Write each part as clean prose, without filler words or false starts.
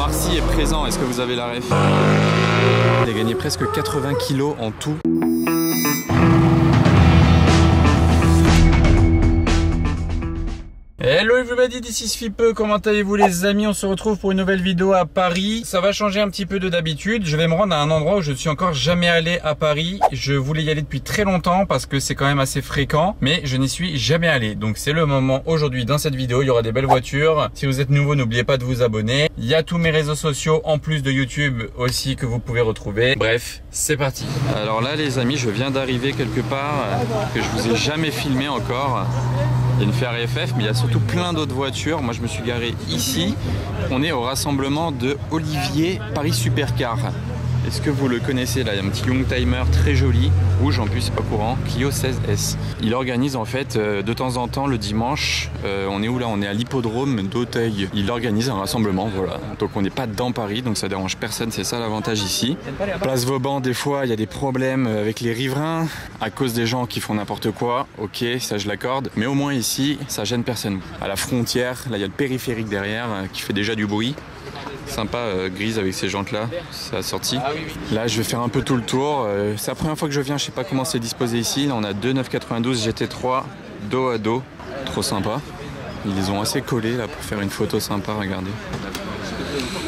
Marcy est présent, est-ce que vous avez la ref? Il a gagné presque 80 kilos en tout. Hello everybody, this is Fipe, comment allez-vous les amis? On se retrouve pour une nouvelle vidéo à Paris. Ça va changer un petit peu de d'habitude. Je vais me rendre à un endroit où je ne suis encore jamais allé à Paris. Je voulais y aller depuis très longtemps parce que c'est quand même assez fréquent, mais je n'y suis jamais allé. Donc c'est le moment aujourd'hui dans cette vidéo. Il y aura des belles voitures. Si vous êtes nouveau, n'oubliez pas de vous abonner. Il y a tous mes réseaux sociaux en plus de YouTube aussi que vous pouvez retrouver. Bref, c'est parti. Alors là les amis, je viens d'arriver quelque part que je vous ai jamais filmé encore. Il y a une Ferrari FF, mais il y a surtout plein d'autres voitures. Moi, je me suis garé ici. On est au rassemblement de Olivier Paris Supercar. Est-ce que vous le connaissez là? Il y a un petit Youngtimer très joli, rouge en plus, c'est pas courant, Clio 16S. Il organise en fait de temps en temps le dimanche, on est où là? On est à l'hippodrome d'Auteuil. Il organise un rassemblement, voilà. Donc on n'est pas dans Paris, donc ça dérange personne, c'est ça l'avantage ici. Place Vauban, des fois il y a des problèmes avec les riverains à cause des gens qui font n'importe quoi. Ok, ça je l'accorde, mais au moins ici, ça gêne personne. À la frontière, là il y a le périphérique derrière qui fait déjà du bruit. Sympa, grise avec ces jantes là, ça a sorti. Là je vais faire un peu tout le tour, c'est la première fois que je viens, je sais pas comment c'est disposé ici. Là on a deux 992 GT3 dos à dos, trop sympa. Ils les ont assez collés là pour faire une photo sympa, regardez.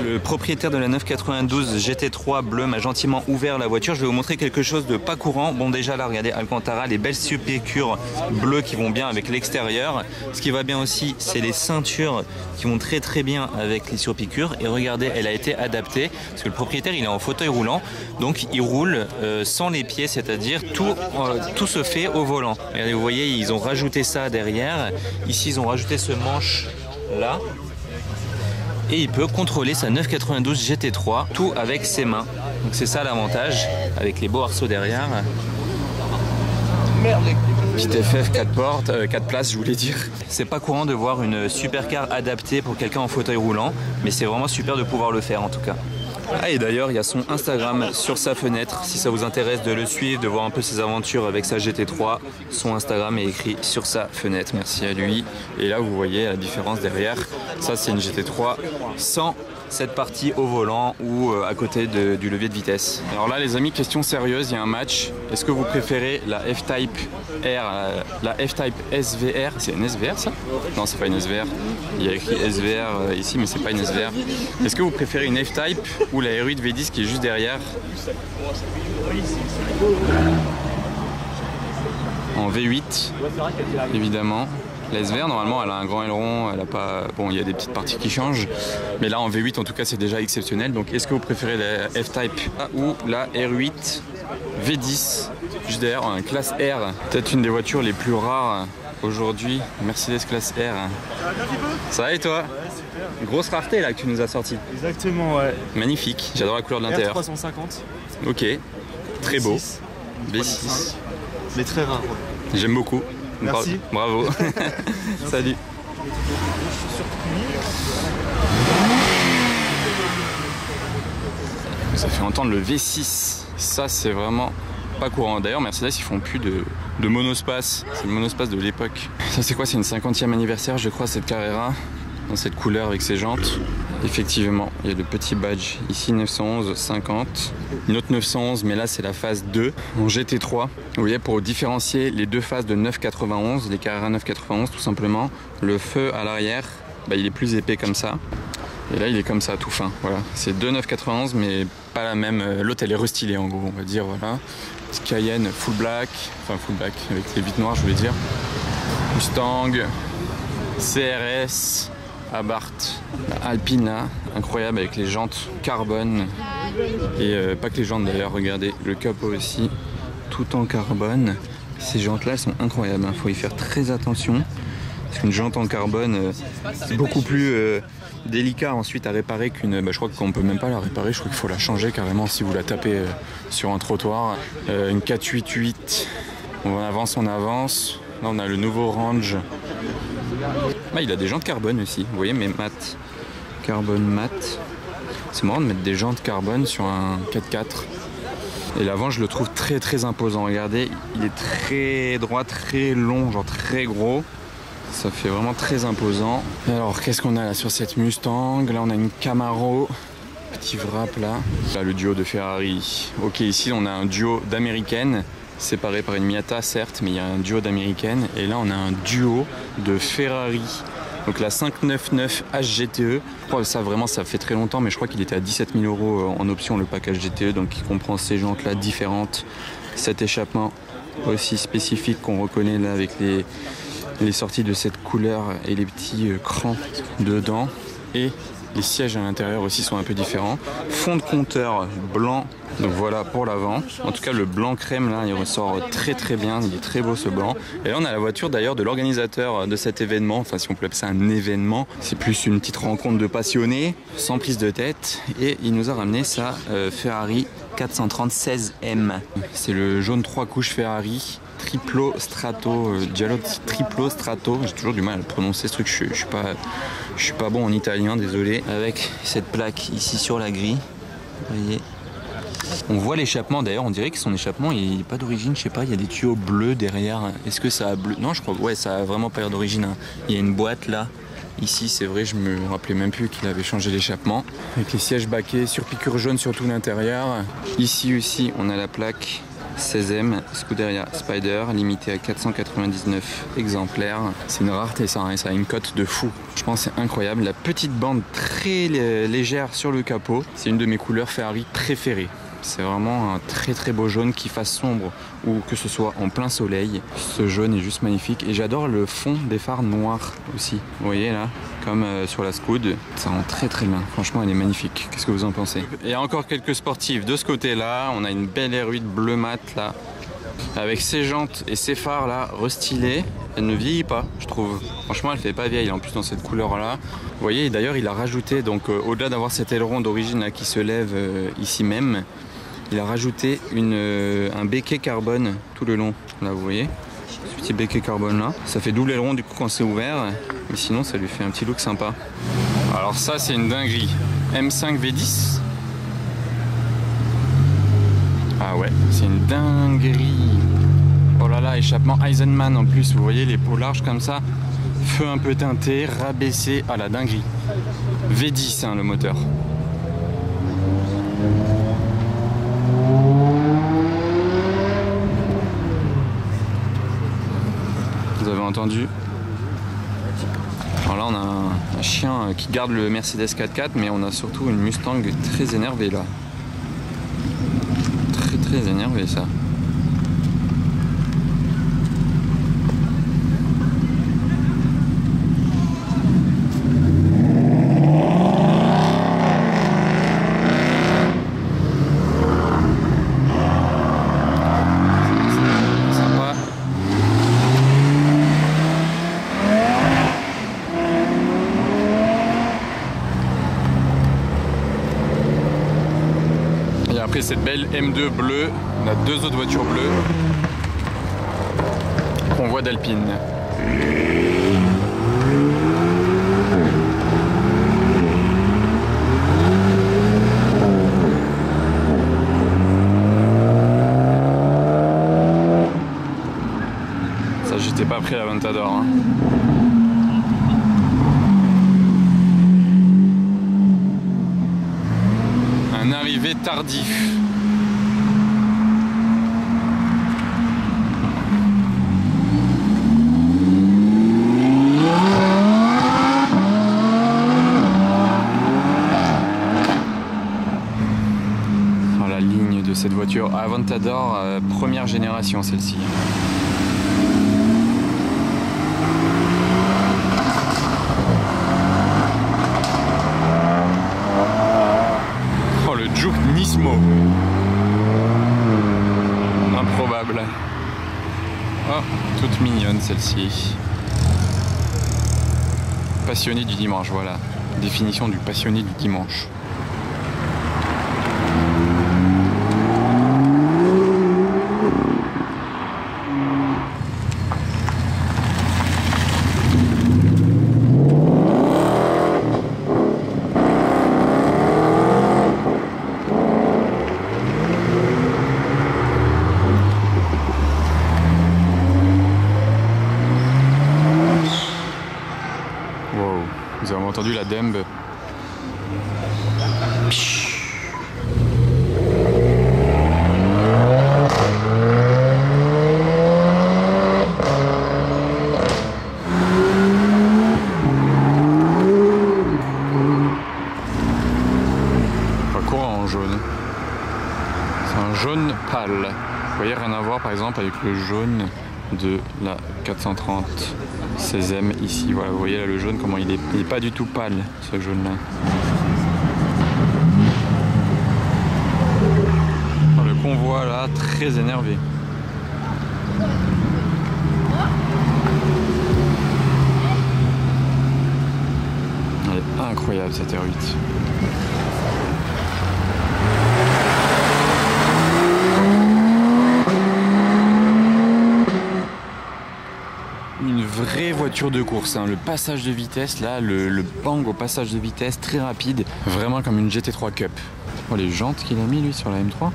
Le propriétaire de la 992 GT3 bleu m'a gentiment ouvert la voiture. Je vais vous montrer quelque chose de pas courant. Bon déjà là regardez Alcantara, les belles surpiqûres bleues qui vont bien avec l'extérieur. Ce qui va bien aussi c'est les ceintures qui vont très bien avec les surpiqûres. Et regardez, elle a été adaptée parce que le propriétaire il est en fauteuil roulant. Donc il roule sans les pieds, c'est-à-dire tout se fait au volant. Regardez, vous voyez ils ont rajouté ça derrière. Ici ils ont rajouté ce manche là. Et il peut contrôler sa 992 GT3 tout avec ses mains. Donc c'est ça l'avantage avec les beaux arceaux derrière. Petite FF 4 portes, 4 places je voulais dire. C'est pas courant de voir une supercar adaptée pour quelqu'un en fauteuil roulant, mais c'est vraiment super de pouvoir le faire en tout cas. Ah et d'ailleurs il y a son Instagram sur sa fenêtre, si ça vous intéresse de le suivre, de voir un peu ses aventures avec sa GT3, son Instagram est écrit sur sa fenêtre, merci à lui. Et là vous voyez la différence derrière, ça c'est une GT3 sans cette partie au volant ou à côté du levier de vitesse. Alors là les amis, question sérieuse, il y a un match. Est-ce que vous préférez la F-Type R, la F-Type SVR? C'est une SVR ça? Non c'est pas une SVR. Il y a écrit SVR ici mais c'est pas une SVR. Est-ce que vous préférez une F-Type ou la R8 V10 qui est juste derrière? En V8 évidemment. La SVR normalement elle a un grand aileron, elle a pas. Bon il y a des petites parties qui changent, mais là en V8 en tout cas c'est déjà exceptionnel. Donc est-ce que vous préférez la F-Type ou la R8 V10 juste derrière, un classe R? Peut-être une des voitures les plus rares aujourd'hui, Mercedes classe R. Ça va et toi? Ouais, super. Grosse rareté là que tu nous as sorti. Exactement ouais. Magnifique, j'adore la couleur de l'intérieur. 350. Ok, très beau. B6. Mais très rare. Ouais. J'aime beaucoup. Merci. Bravo. Salut. Ça fait entendre le V6. Ça c'est vraiment pas courant. D'ailleurs Mercedes ils font plus de monospace. C'est le monospace de l'époque. Ça c'est quoi? C'est une 50e anniversaire je crois cette Carrera. Dans cette couleur avec ses jantes. Effectivement, il y a le petit badge ici 911 50. Une autre 911 mais là c'est la phase 2 en GT3. Vous voyez pour différencier les deux phases de 991, les Carrera 991 tout simplement. Le feu à l'arrière, bah, il est plus épais comme ça. Et là il est comme ça tout fin. Voilà, c'est deux 991 mais pas la même. L'autre elle est restylée en gros on va dire voilà. Cayenne full black, enfin full black avec les vitres noires je voulais dire. Mustang, CRS. Abarth, Alpine là, incroyable avec les jantes carbone et pas que les jantes d'ailleurs, regardez le capot aussi, tout en carbone. Ces jantes là elles sont incroyables, il faut y faire très attention parce qu'une jante en carbone c'est beaucoup plus délicat ensuite à réparer qu'une, je crois qu'on peut même pas la réparer, je crois qu'il faut la changer carrément si vous la tapez sur un trottoir. Une 488, on avance. Là on a le nouveau Range. Ah, il a des jantes carbone aussi, vous voyez, mais mat. Carbone mat. C'est marrant de mettre des jantes carbone sur un 4x4. Et l'avant, je le trouve très imposant. Regardez, il est très droit, très long, genre très gros. Ça fait vraiment très imposant. Alors qu'est-ce qu'on a là sur cette Mustang? Là on a une Camaro. Petit wrap là. Là le duo de Ferrari. Ok, ici on a un duo d'américaines. Séparé par une Miata certes, mais il y a un duo d'américaines. Et là on a un duo de Ferrari. Donc la 599 HGTE. Ça vraiment ça fait très longtemps, mais je crois qu'il était à 17 000 € en option le package GTE. Donc il comprend ces jantes là différentes. Cet échappement aussi spécifique qu'on reconnaît là avec les sorties de cette couleur et les petits crans dedans. Et les sièges à l'intérieur aussi sont un peu différents. Fond de compteur blanc, donc voilà pour l'avant. En tout cas le blanc crème là il ressort très très bien, il est très beau ce blanc. Et là on a la voiture d'ailleurs de l'organisateur de cet événement, enfin si on peut appeler ça un événement. C'est plus une petite rencontre de passionnés, sans prise de tête. Et il nous a ramené sa Ferrari 430-16M. C'est le jaune 3 couches Ferrari. Triplo Strato, Giallo Triplo Strato, j'ai toujours du mal à le prononcer ce truc, je suis pas bon en italien, désolé. Avec cette plaque ici sur la grille, vous voyez. On voit l'échappement d'ailleurs, on dirait que son échappement il n'est pas d'origine, je sais pas, il y a des tuyaux bleus derrière. Est-ce que ça a bleu? Non je crois, ouais ça a vraiment pas l'air d'origine, hein. Il y a une boîte là. Ici c'est vrai, je me rappelais même plus qu'il avait changé l'échappement. Avec les sièges baquets, sur piqûre jaune sur tout l'intérieur. Ici aussi on a la plaque 16e Scuderia Spider, limité à 499 exemplaires. C'est une rareté ça, hein, ça a une cote de fou. Je pense que c'est incroyable. La petite bande très légère sur le capot, c'est une de mes couleurs Ferrari préférées. C'est vraiment un très très beau jaune qui fasse sombre ou que ce soit en plein soleil. Ce jaune est juste magnifique et j'adore le fond des phares noirs aussi. Vous voyez là, comme sur la Scud, ça rend très très bien. Franchement elle est magnifique. Qu'est-ce que vous en pensez? Et encore quelques sportifs de ce côté-là. On a une belle R8 bleu mat là. Avec ses jantes et ses phares là, restylés. Elle ne vieillit pas, je trouve. Franchement, elle fait pas vieille, en plus dans cette couleur-là. Vous voyez, d'ailleurs, il a rajouté, donc au-delà d'avoir cet aileron d'origine là qui se lève ici même, il a rajouté un béquet carbone tout le long. Là, vous voyez, ce petit béquet carbone là. Ça fait double aileron du coup quand c'est ouvert, mais sinon, ça lui fait un petit look sympa. Alors ça, c'est une dinguerie. M5 V10. Ah ouais, c'est une dinguerie. Oh là là, échappement Eisenman en plus, vous voyez les peaux larges comme ça, feu un peu teinté, rabaissé, à la dinguerie. V10 hein, le moteur. Vous avez entendu? Alors là on a un chien qui garde le Mercedes 4x4, mais on a surtout une Mustang très énervée là. Très énervé ça. Après cette belle M2 bleue, on a deux autres voitures bleues qu'on voit d'Alpine. Ça j'étais pas pris à l'Aventador. Hein. Un arrivé tardif. Oh, la ligne de cette voiture Aventador, première génération celle-ci. Juke Nismo. Improbable. Oh, toute mignonne celle-ci. Passionné du dimanche, voilà. Définition du passionné du dimanche. Jaune pâle. Vous voyez, rien à voir par exemple avec le jaune de la 430 16e ici. Voilà, vous voyez là le jaune, comment il est pas du tout pâle, ce jaune là. Le convoi là, très énervé. Elle est incroyable cette R8. Une vraie voiture de course, hein. Le passage de vitesse là, le bang au passage de vitesse très rapide, vraiment comme une GT3 Cup. Oh, les jantes qu'il a mis lui sur la M3.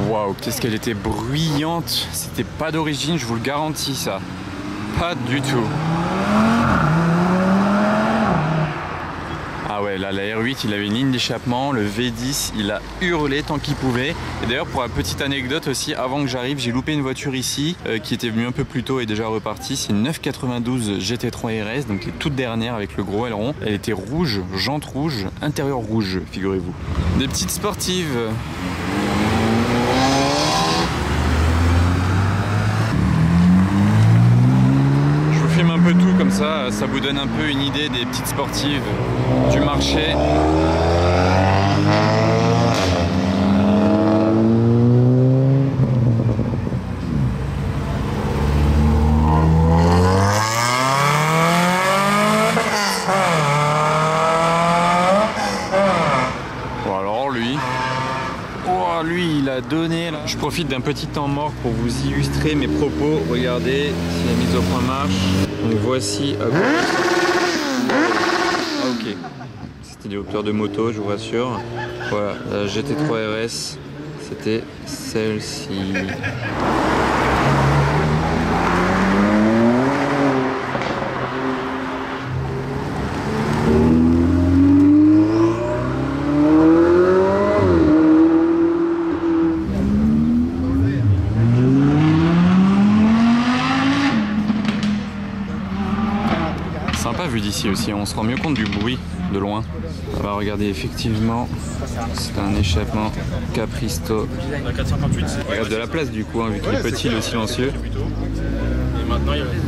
Waouh, qu'est-ce qu'elle était bruyante. C'était pas d'origine, je vous le garantis ça. Pas du tout. Ah ouais, là la R8 il avait une ligne d'échappement, le V10 il a hurlé tant qu'il pouvait. Et d'ailleurs pour la petite anecdote aussi, avant que j'arrive, j'ai loupé une voiture ici qui était venue un peu plus tôt et déjà repartie. C'est une 992 GT3 RS, donc les toute dernière avec le gros aileron. Elle était rouge, jante rouge, intérieur rouge, figurez-vous. Des petites sportives. Un peu tout comme ça vous donne un peu une idée des petites sportives du marché. Bon alors lui il a donné là. Je profite d'un petit temps mort pour vous illustrer mes propos. Regardez si la mise au point marche. Donc voici à quoi. Ah ok, c'était des hauteurs de moto, je vous rassure. Voilà, la GT3 RS, c'était celle-ci. Sympa vu d'ici aussi, on se rend mieux compte du bruit de loin. On va regarder effectivement, c'est un échappement Capristo. Regarde de la place du coup, hein, vu qu'il est petit, le silencieux.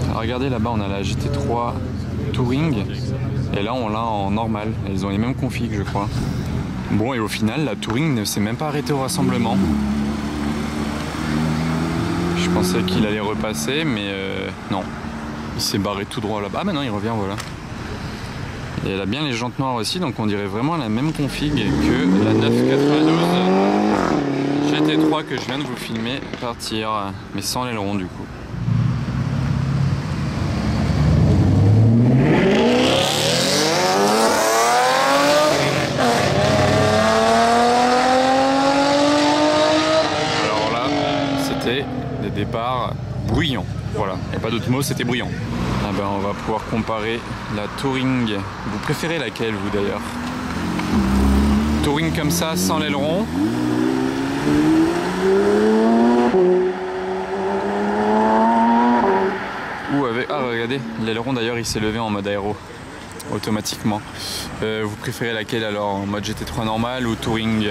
Alors, regardez là-bas, on a la GT3 Touring et là on l'a en normal. Elles ont les mêmes configs je crois. Bon et au final la Touring ne s'est même pas arrêtée au rassemblement. Je pensais qu'il allait repasser mais non. Il s'est barré tout droit là-bas. Ah maintenant il revient, voilà. Et elle a bien les jantes noires aussi, donc on dirait vraiment la même config que la 992 GT3 que je viens de vous filmer partir, mais sans l'aileron du coup. Alors là, c'était des départs bruyants. Voilà, il n'y a pas d'autre mot, c'était bruyant. Ah ben, on va pouvoir comparer la Touring. Vous préférez laquelle, vous d'ailleurs? Touring comme ça, sans l'aileron. Ou avec... Ah, regardez, l'aileron d'ailleurs, il s'est levé en mode aéro, automatiquement. Vous préférez laquelle alors? En mode GT3 normal ou Touring?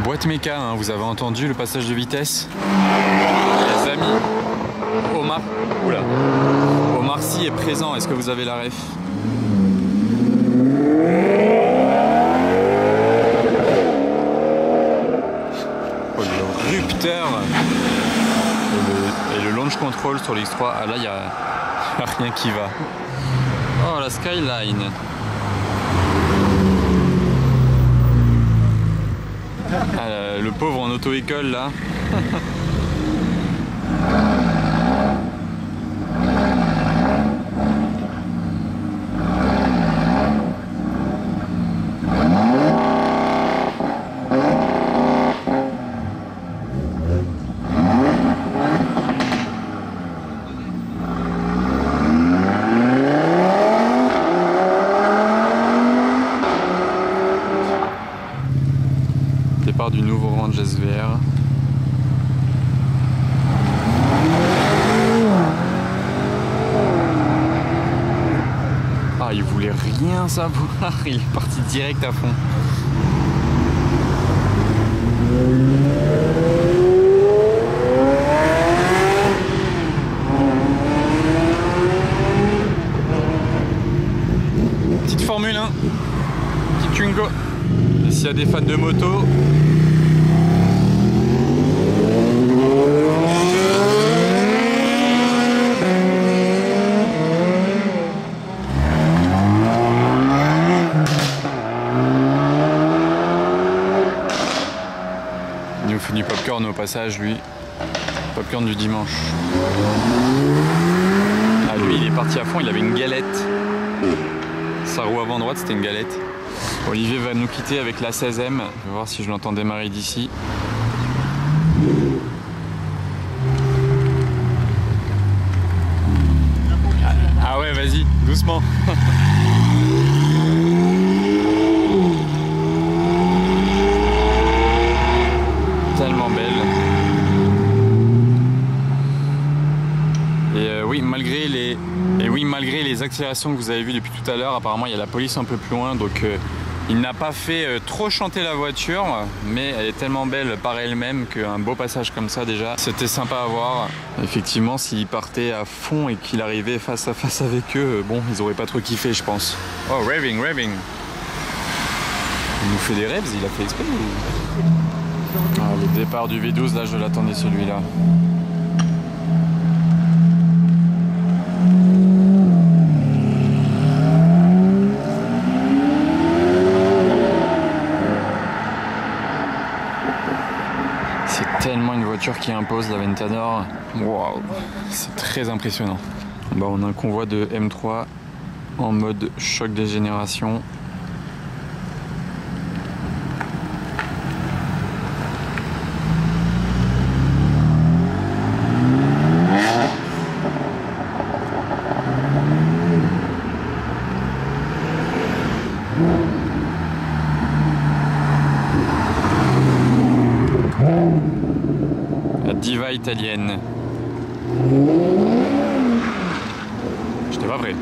Boîte méca, hein, vous avez entendu le passage de vitesse? Les amis, Omar Sy est présent, est-ce que vous avez la ref? Oh, le rupteur et le launch control sur l'X3, ah là il n'y a rien qui va. Oh la Skyline. pauvre en auto-école là. Départ du nouveau Range SVR. Ah, il voulait rien savoir, il est parti direct à fond. Petite Formule 1, petite Twingo. Et s'il y a des fans de moto, il nous fait du popcorn au passage, lui. Popcorn du dimanche. Ah, lui, il est parti à fond, il avait une galette. Sa roue avant droite, c'était une galette. Olivier va nous quitter avec la 16e. Je vais voir si je l'entends démarrer d'ici. Ah ouais, vas-y, doucement. Tellement belle. Et oui, malgré les accélérations que vous avez vues depuis tout à l'heure, apparemment il y a la police un peu plus loin, donc il n'a pas fait trop chanter la voiture, mais elle est tellement belle par elle-même qu'un beau passage comme ça déjà, c'était sympa à voir. Effectivement, s'il partait à fond et qu'il arrivait face à face avec eux, bon, ils auraient pas trop kiffé, je pense. Oh, raving. Il nous fait des rêves, il a fait exprès ou... Ah, le départ du V12, là je l'attendais celui-là. C'est tellement une voiture qui impose, la Ventador. Waouh, c'est très impressionnant. Bah, on a un convoi de M3 en mode choc des générations. La diva italienne. J'étais pas prêt.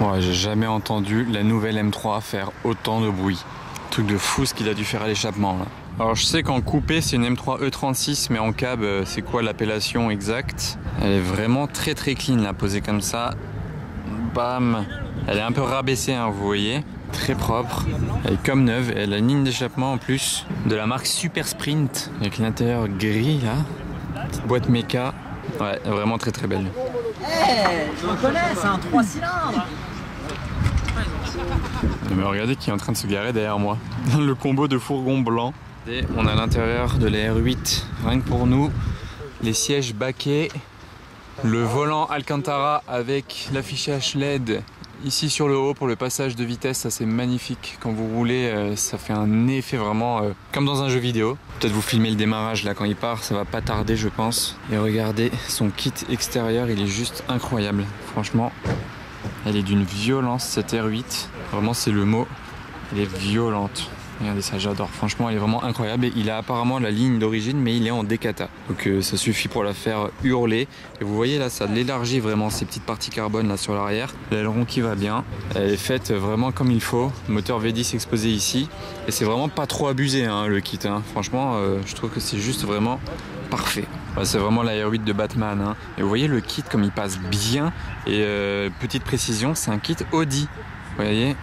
Ouais, j'ai jamais entendu la nouvelle M3 faire autant de bruit. Truc de fou ce qu'il a dû faire à l'échappement là. Alors je sais qu'en coupé c'est une M3 E36, mais en cab c'est quoi l'appellation exacte? Elle est vraiment très clean là, posée comme ça. Bam. Elle est un peu rabaissée hein, vous voyez. Très propre. Elle est comme neuve et elle a une ligne d'échappement en plus de la marque Super Sprint avec l'intérieur gris là. Petite boîte méca. Ouais, vraiment très belle. Je reconnais, c'est un 3 cylindres. Mais regardez qui est en train de se garer derrière moi. Le combo de fourgon blanc. Et on a l'intérieur de la R8, rien que pour nous. Les sièges baquets. Le volant Alcantara avec l'affichage LED ici sur le haut pour le passage de vitesse. Ça c'est magnifique. Quand vous roulez, ça fait un effet vraiment comme dans un jeu vidéo. Peut-être vous filmez le démarrage là quand il part, ça va pas tarder je pense. Et regardez, son kit extérieur, il est juste incroyable. Franchement, elle est d'une violence cette R8. Vraiment c'est le mot, elle est violente. Regardez ça, j'adore. Franchement, elle est vraiment incroyable. Et il a apparemment la ligne d'origine, mais il est en décata. Donc ça suffit pour la faire hurler. Et vous voyez là, ça l'élargit vraiment ces petites parties carbone là sur l'arrière. L'aileron qui va bien. Elle est faite vraiment comme il faut. Moteur V10 exposé ici. Et c'est vraiment pas trop abusé hein, le kit. Hein. Franchement, je trouve que c'est juste vraiment parfait. C'est vraiment la R8 de Batman. Hein. Et vous voyez le kit comme il passe bien. Et petite précision, c'est un kit Audi. Vous voyez,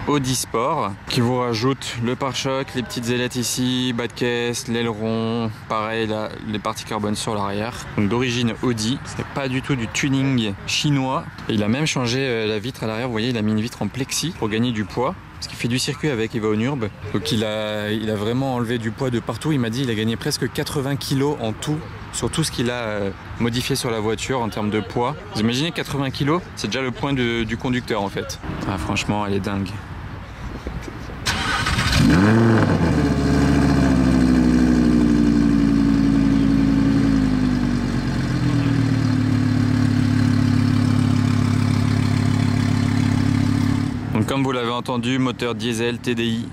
Audi Sport qui vous rajoute le pare-choc, les petites ailettes ici, bas de caisse, l'aileron, pareil là, les parties carbone sur l'arrière. Donc d'origine Audi, c'est pas du tout du tuning chinois. Et il a même changé la vitre à l'arrière, vous voyez, il a mis une vitre en plexi pour gagner du poids. Parce qu'il fait du circuit avec, il va au Nürb. Donc il a vraiment enlevé du poids de partout. Il m'a dit qu'il a gagné presque 80 kg en tout sur tout ce qu'il a modifié sur la voiture en termes de poids. Vous imaginez 80 kg, c'est déjà le point du conducteur en fait. Ah, franchement, elle est dingue. Donc comme vous l'avez entendu, moteur diesel TDI.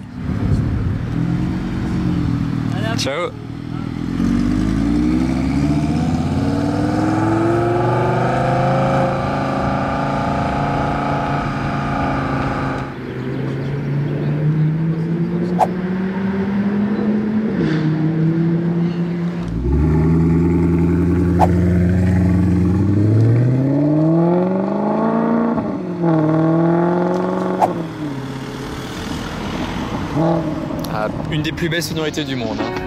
Ciao. Une des plus belles sonorités du monde. Hein.